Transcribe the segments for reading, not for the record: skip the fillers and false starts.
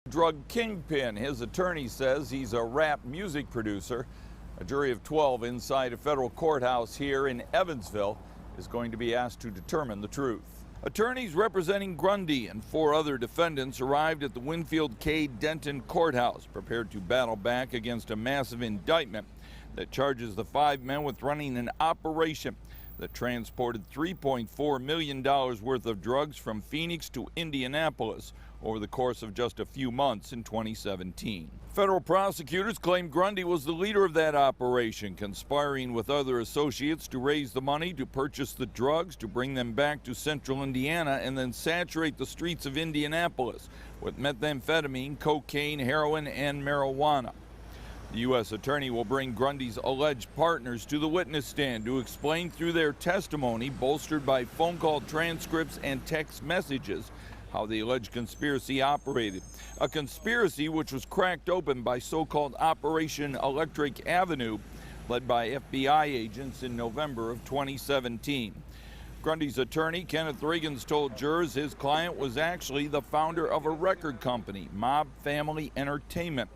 Drug Kingpin. His attorney says he's a rap music producer. A jury of 12 inside a federal courthouse here in Evansville is going to be asked to determine the truth. Attorneys representing Grundy and 4 other defendants arrived at the Winfield K. Denton Courthouse, prepared to battle back against a massive indictment that charges the 5 men with running an operation that transported $3.4 million worth of drugs from Phoenix to Indianapolis over the course of just a few months in 2017. Federal prosecutors claim Grundy was the leader of that operation, conspiring with other associates to raise the money to purchase the drugs, to bring them back to central Indiana, and then saturate the streets of Indianapolis with methamphetamine, cocaine, heroin, and marijuana. The U.S. attorney will bring Grundy's alleged partners to the witness stand to explain through their testimony, bolstered by phone call transcripts and text messages, how the alleged conspiracy operated. A conspiracy which was cracked open by so-called Operation Electric Avenue, led by FBI agents in November of 2017. Grundy's attorney, Kenneth Riggins, told jurors his client was actually the founder of a record company, Mob Family Entertainment,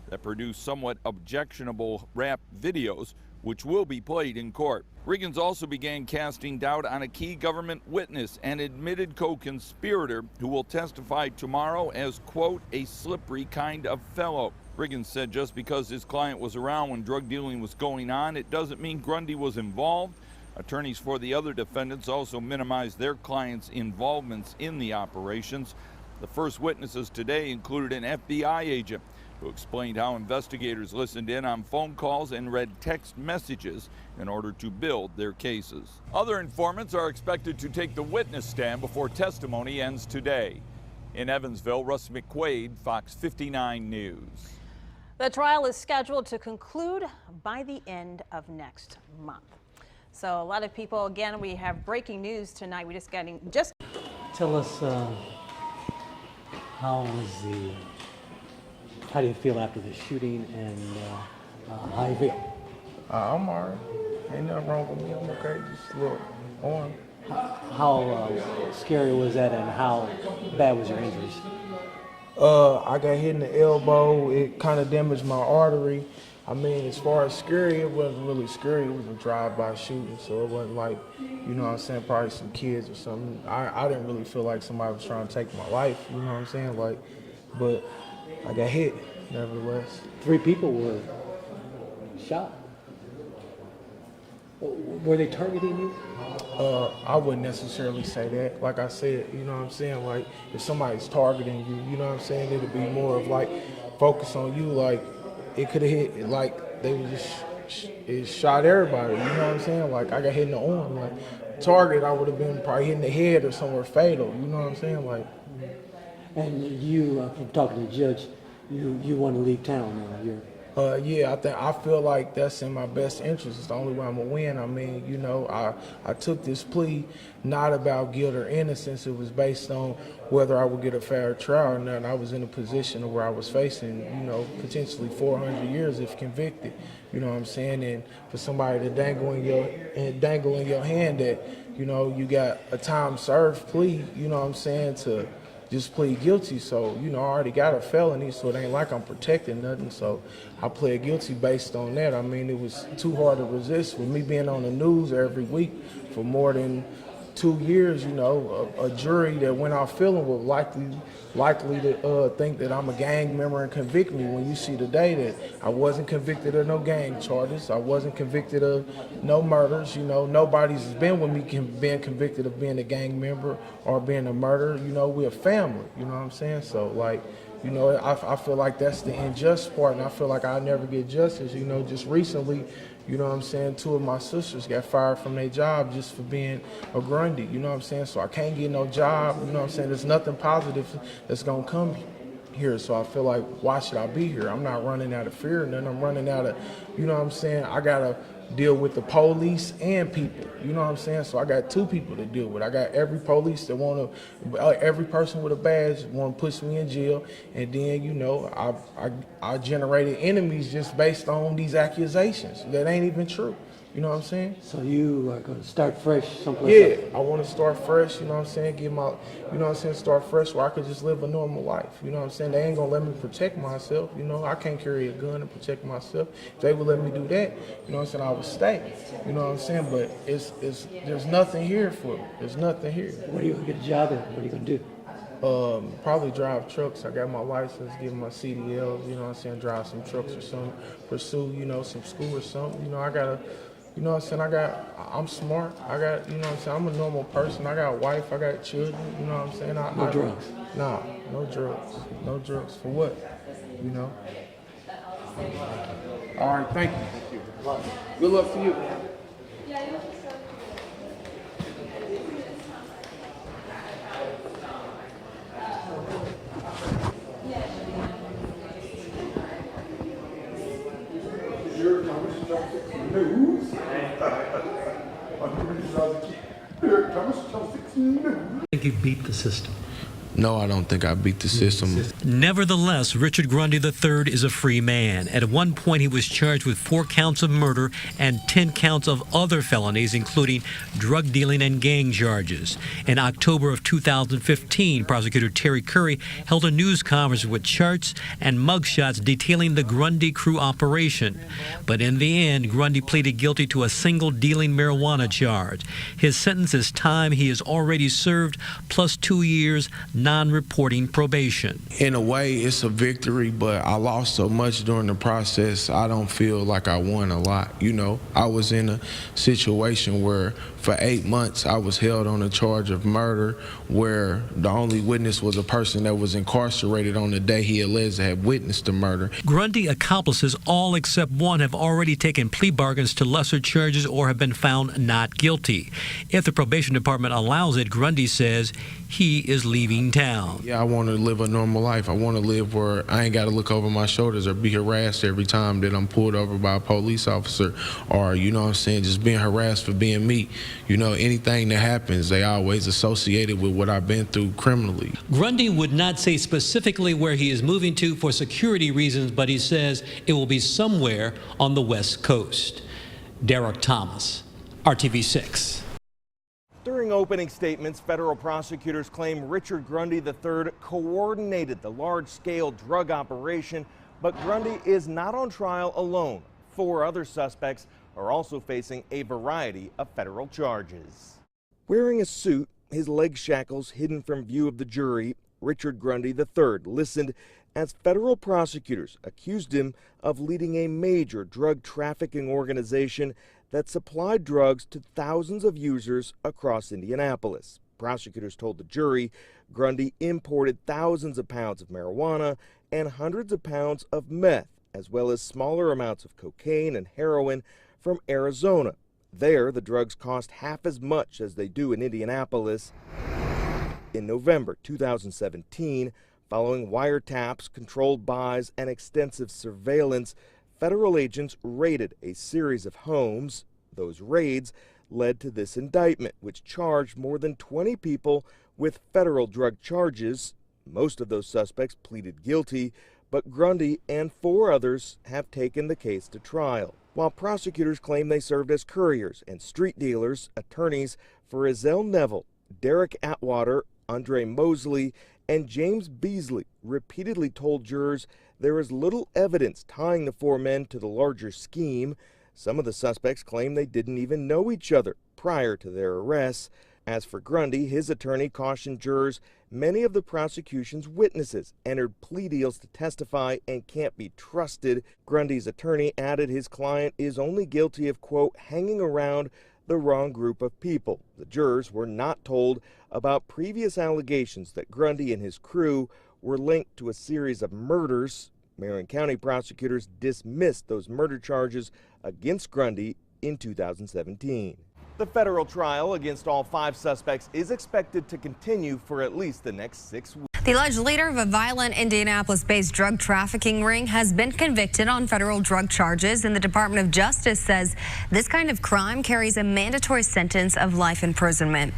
that produced somewhat objectionable rap videos, which will be played in court. Riggins also began casting doubt on a key government witness and admitted co-conspirator who will testify tomorrow as, quote, a slippery kind of fellow. Riggins said just because his client was around when drug dealing was going on, it doesn't mean Grundy was involved. Attorneys for the other defendants also minimized their clients' involvements in the operations. The first witnesses today included an FBI agent who explained how investigators listened in on phone calls and read text messages in order to build their cases. Other informants are expected to take the witness stand before testimony ends today. In Evansville, Russ McQuaid, Fox 59 News. The trial is scheduled to conclude by the end of next month. So a lot of people, again, we have breaking news tonight. Tell us how do you feel after the shooting, and how you feel? I'm all right. Ain't nothing wrong with me. I'm okay. Just a little on. How scary was that, and how bad was your injuries? I got hit in the elbow. It kind of damaged my artery. I mean, as far as scary, it wasn't really scary. It was a drive-by shooting, so it wasn't like, you know what I'm saying, probably some kids or something. I didn't really feel like somebody was trying to take my life, you know what I'm saying? Like, but I got hit, nevertheless. 3 people were shot. Were they targeting you? I wouldn't necessarily say that. Like I said, you know what I'm saying? Like, if somebody's targeting you, you know what I'm saying? It'd be more of like, focus on you. Like, it could have hit, like, they were just, it shot everybody, you know what I'm saying? Like, I got hit in the arm. Like, target, I would have been probably hit in the head or somewhere fatal, you know what I'm saying? Like, and you, from talking to the judge, you want to leave town now. Yeah, I feel like that's in my best interest. It's the only way I'm gonna win. I mean, you know, I took this plea not about guilt or innocence. It was based on whether I would get a fair trial or not. And I was in a position where I was facing, you know, potentially 400 years if convicted. You know what I'm saying? And for somebody to dangle in your hand that, you know, you got a time served plea, you know what I'm saying, to just plead guilty. So, you know, I already got a felony, so it ain't like I'm protecting nothing. So I pled guilty based on that. I mean, it was too hard to resist with me being on the news every week for more than 2 years. You know, a jury that went out feeling was likely to think that I'm a gang member and convict me, when you see today that I wasn't convicted of no gang charges. I wasn't convicted of no murders. You know, nobody's been with me being convicted of being a gang member or being a murderer. You know, we're a family, you know what I'm saying? So, like, you know, I feel like that's the unjust part, and I feel like I'll never get justice. You know, just recently, you know what I'm saying, 2 of my sisters got fired from their job just for being a Grundy, you know what I'm saying? So I can't get no job, you know what I'm saying? There's nothing positive that's gonna come here. So I feel like, why should I be here? I'm not running out of fear, and then I'm running out of, you know what I'm saying? I gotta deal with the police and people, you know what I'm saying? So I got 2 people to deal with. I got every police that every person with a badge want to push me in jail, and then, you know, I generated enemies just based on these accusations that ain't even true. You know what I'm saying? So you are going to start fresh someplace else? Yeah, I want to start fresh, you know what I'm saying? Get my, you know what I'm saying, start fresh where I could just live a normal life. You know what I'm saying? They ain't gonna let me protect myself, you know? I can't carry a gun and protect myself. If they would let me do that, you know what I'm saying, I would stay. You know what I'm saying? But there's nothing here for me. There's nothing here. What are you going to get a job in? What are you going to do? Probably drive trucks. I got my license, give my CDLs, you know what I'm saying, drive some trucks or something, pursue, you know, some school or something. You know, I gotta, you know what I'm saying, I'm smart. I got, you know what I'm saying, I'm a normal person. I got a wife, I got children, you know what I'm saying. No drugs? Nah, no drugs. No drugs. For what? You know? All right, thank you. Good luck to you. I think you beat the system. No, I don't think I beat the system. Nevertheless, Richard Grundy III is a free man. At one point, he was charged with 4 counts of murder and 10 counts of other felonies, including drug dealing and gang charges. In October of 2015, prosecutor Terry Curry held a news conference with charts and mugshots detailing the Grundy crew operation. But in the end, Grundy pleaded guilty to a single dealing marijuana charge. His sentence is time he has already served, plus 2 years non-reporting probation. In a way, it's a victory, but I lost so much during the process, I don't feel like I won a lot. You know, I was in a situation where for 8 months I was held on a charge of murder, where the only witness was a person that was incarcerated on the day he alleged to have witnessed the murder. Grundy accomplices, all except one, have already taken plea bargains to lesser charges or have been found not guilty. If the probation department allows it, Grundy says he is leaving town. Yeah, I want to live a normal life. I want to live where I ain't got to look over my shoulders or be harassed every time that I'm pulled over by a police officer, or, you know what I'm saying, just being harassed for being me. You know, anything that happens, they always associate it with what I've been through criminally. Grundy would not say specifically where he is moving to for security reasons, but he says it will be somewhere on the West Coast. Derek Thomas, RTV6. During opening statements, federal prosecutors claim Richard Grundy III coordinated the large-scale drug operation, but Grundy is not on trial alone. 4 other suspects are also facing a variety of federal charges. Wearing a suit, his leg shackles hidden from view of the jury, Richard Grundy III listened as federal prosecutors accused him of leading a major drug trafficking organization that supplied drugs to thousands of users across Indianapolis. Prosecutors told the jury Grundy imported thousands of pounds of marijuana and hundreds of pounds of meth, as well as smaller amounts of cocaine and heroin from Arizona. There, the drugs cost half as much as they do in Indianapolis. In November 2017, following wiretaps, controlled buys, and extensive surveillance, federal agents raided a series of homes. Those raids led to this indictment, which charged more than 20 people with federal drug charges. Most of those suspects pleaded guilty, but Grundy and 4 others have taken the case to trial. While prosecutors claim they served as couriers and street dealers, attorneys for Ezell Neville, Derek Atwater, Undrae Moseby, and James Beasley repeatedly told jurors there is little evidence tying the 4 men to the larger scheme. Some of the suspects claim they didn't even know each other prior to their arrests. As for Grundy, his attorney cautioned jurors many of the prosecution's witnesses entered plea deals to testify and can't be trusted. Grundy's attorney added his client is only guilty of, quote, hanging around the wrong group of people. The jurors were not told about previous allegations that Grundy and his crew were linked to a series of murders. Marion County prosecutors dismissed those murder charges against Grundy in 2017. The federal trial against all 5 suspects is expected to continue for at least the next 6 weeks. The alleged leader of a violent Indianapolis-based drug trafficking ring has been convicted on federal drug charges, and the Department of Justice says this kind of crime carries a mandatory sentence of life imprisonment.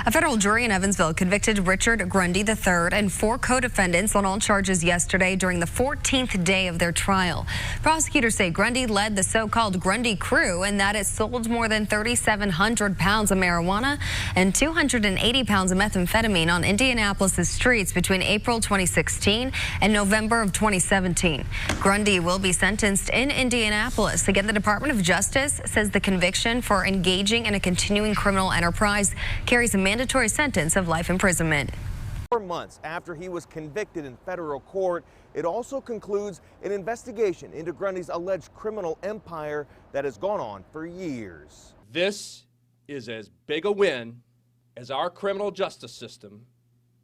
A federal jury in Evansville convicted Richard Grundy III and 4 co-defendants on all charges yesterday during the 14th day of their trial. Prosecutors say Grundy led the so-called Grundy crew and that it sold more than 3,700 pounds of marijuana and 280 pounds of methamphetamine on Indianapolis' streets between April 2016 and November of 2017. Grundy will be sentenced in Indianapolis. Again, the Department of Justice says the conviction for engaging in a continuing criminal enterprise carries a mandatory sentence of life imprisonment. 4 months after he was convicted in federal court, it also concludes an investigation into Grundy's alleged criminal empire that has gone on for years. This is as big a win as our criminal justice system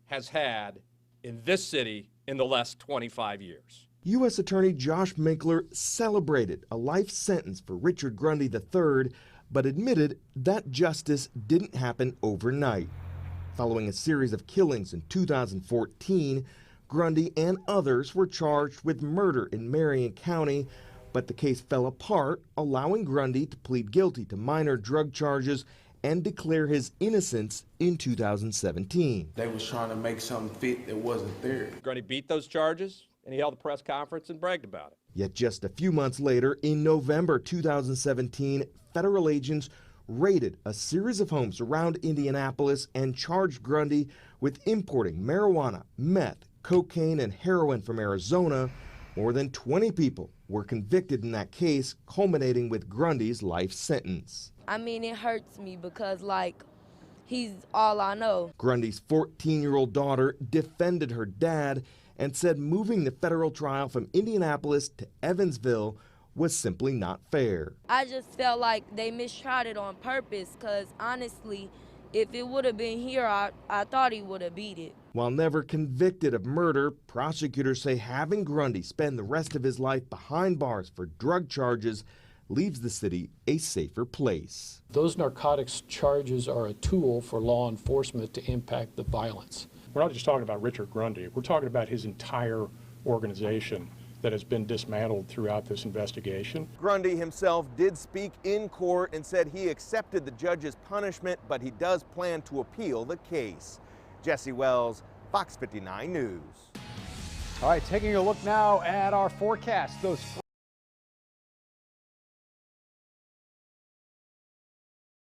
has had in this city in the last 25 years. U.S. Attorney Josh Minkler celebrated a life sentence for Richard Grundy III, but admitted that justice didn't happen overnight. Following a series of killings in 2014, Grundy and others were charged with murder in Marion County, but the case fell apart, allowing Grundy to plead guilty to minor drug charges and declare his innocence in 2017. They was trying to make something fit that wasn't there. Grundy beat those charges, and he held a press conference and bragged about it. Yet just a few months later, in November 2017, federal agents raided a series of homes around Indianapolis and charged Grundy with importing marijuana, meth, cocaine, and heroin from Arizona. More than 20 people were convicted in that case, culminating with Grundy's life sentence. I mean, it hurts me because, he's all I know. Grundy's 14-year-old daughter defended her dad and said moving the federal trial from Indianapolis to Evansville was simply not fair. I just felt like they mistried it on purpose because, honestly, if it would have been here, I thought he would have beat it. While never convicted of murder, prosecutors say having Grundy spend the rest of his life behind bars for drug charges leaves the city a safer place. Those narcotics charges are a tool for law enforcement to impact the violence. We're not just talking about Richard Grundy, we're talking about his entire organization that has been dismantled throughout this investigation. Grundy himself did speak in court and said he accepted the judge's punishment, but he does plan to appeal the case. Jesse Wells, Fox 59 News. All right, taking a look now at our forecast. Those